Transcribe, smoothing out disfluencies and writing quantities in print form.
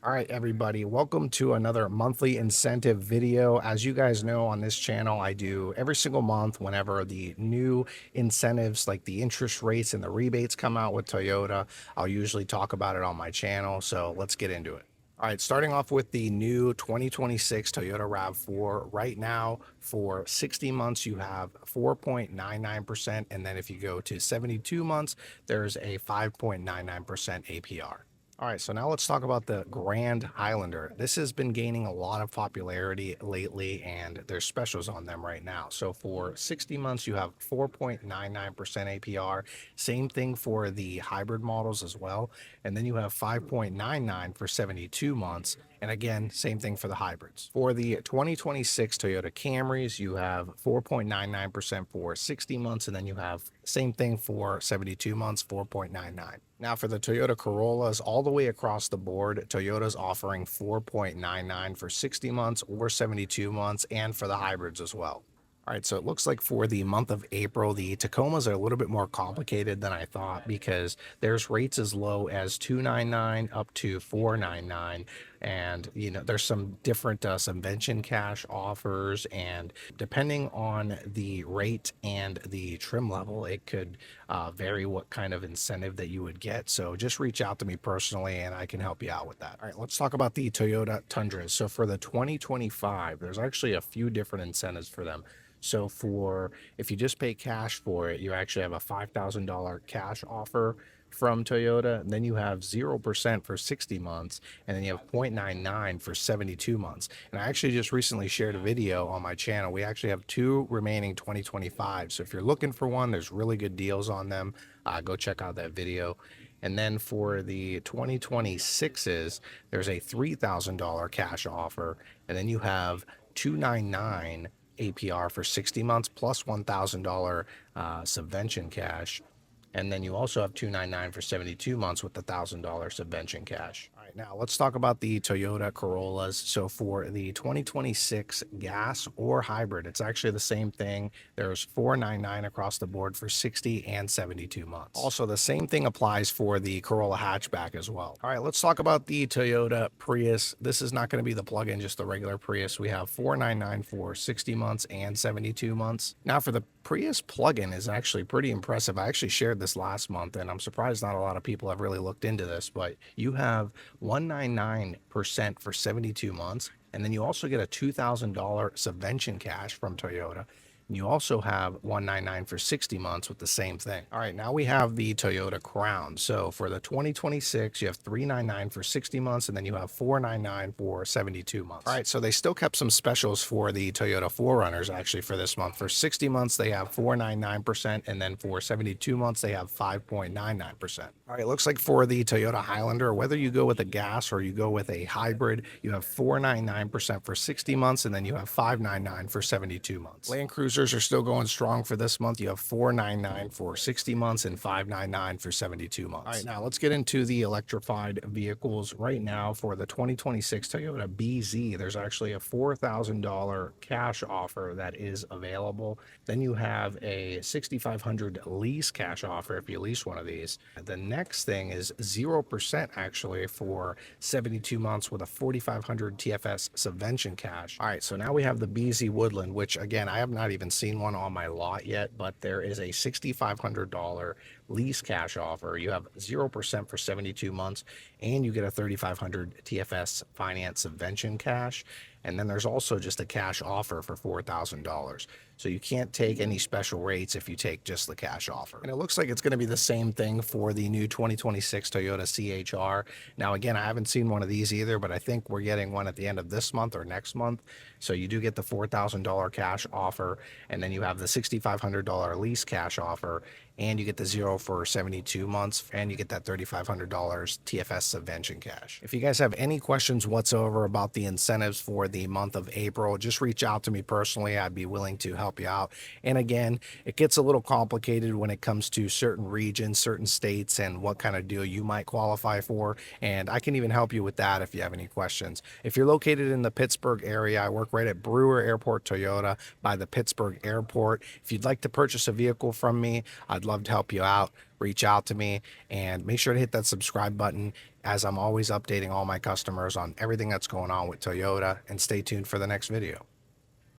All right, everybody, welcome to another monthly incentive video. As you guys know, on this channel, I do every single month whenever the new incentives like the interest rates and the rebates come out with Toyota. I'll usually talk about it on my channel. So let's get into it. All right, starting off with the new 2026 Toyota RAV4. Right now, for 60 months, you have 4.99%. And then if you go to 72 months, there's a 5.99% APR. All right, so now let's talk about the Grand Highlander. This has been gaining a lot of popularity lately, and there's specials on them right now. So for 60 months, you have 4.99% APR. Same thing for the hybrid models as well. And then you have 5.99 for 72 months. And again, same thing for the hybrids. For the 2026 Toyota Camrys, you have 4.99% for 60 months, and then you have same thing for 72 months, 4.99. Now for the Toyota Corollas, all the way across the board, Toyota's offering 4.99 for 60 months or 72 months, and for the hybrids as well. All right, so it looks like for the month of April, the Tacomas are a little bit more complicated than I thought because there's rates as low as 299 up to 499, and there's some different subvention cash offers, and depending on the rate and the trim level, it could vary what kind of incentive that you would get. So just reach out to me personally, and I can help you out with that. All right, let's talk about the Toyota Tundras. So for the 2025, there's actually a few different incentives for them. So if you just pay cash for it, you actually have a $5,000 cash offer from Toyota. And then you have 0% for 60 months, and then you have 0.99 for 72 months. And I actually just recently shared a video on my channel. We actually have two remaining 2025. So if you're looking for one, there's really good deals on them. Go check out that video. And then for the 2026s, there's a $3,000 cash offer, and then you have 299 APR for 60 months plus $1,000 subvention cash. And then you also have 299 for 72 months with the $1,000 subvention cash. All right, now let's talk about the Toyota Corollas. So for the 2026 gas or hybrid, it's actually the same thing. There's 499 across the board for 60 and 72 months. Also, the same thing applies for the Corolla hatchback as well. All right, let's talk about the Toyota Prius. This is not going to be the plug-in, just the regular Prius. We have 499 for 60 months and 72 months. Now for the Prius plug-in is actually pretty impressive. I actually shared this last month, and I'm surprised not a lot of people have really looked into this, but you have 199% for 72 months, and then you also get a $2,000 subvention cash from Toyota. You also have 199 for 60 months with the same thing. All right, now we have the Toyota Crown. So for the 2026, you have 399 for 60 months, and then you have 499 for 72 months. All right, so they still kept some specials for the Toyota 4Runners actually for this month. For 60 months, they have 499%, and then for 72 months, they have 5.99%. All right, it looks like for the Toyota Highlander, whether you go with a gas or you go with a hybrid, you have 499% for 60 months, and then you have 599 for 72 months. Land Cruisers are still going strong for this month. You have 499 for 60 months and 599 for 72 months. All right, now let's get into the electrified vehicles. Right now for the 2026 Toyota BZ, there's actually a $4,000 cash offer that is available. Then you have a $6,500 lease cash offer if you lease one of these. The next thing is 0% actually for 72 months with a $4,500 TFS subvention cash. All right, so now we have the BZ Woodland, which again, I have not even seen one on my lot yet, but there is a $6,500 lease cash offer. You have 0% for 72 months, and you get a $3,500 TFS finance subvention cash. And then there's also just a cash offer for $4,000. So you can't take any special rates if you take just the cash offer. And it looks like it's going to be the same thing for the new 2026 Toyota CHR. Now, again, I haven't seen one of these either, but I think we're getting one at the end of this month or next month. So you do get the $4,000 cash offer, and then you have the $6,500 lease cash offer, and you get the 0 for 72 months, and you get that $3,500 TFS subvention cash. If you guys have any questions whatsoever about the incentives for the month of April, just reach out to me personally. I'd be willing to help you out. And again, it gets a little complicated when it comes to certain regions, certain states, and what kind of deal you might qualify for. And I can even help you with that if you have any questions. If you're located in the Pittsburgh area, I work right at Brewer Airport Toyota by the Pittsburgh Airport. If you'd like to purchase a vehicle from me, I'd I'd love to help you out. Reach out to me and make sure to hit that subscribe button, as I'm always updating all my customers on everything that's going on with Toyota. And stay tuned for the next video.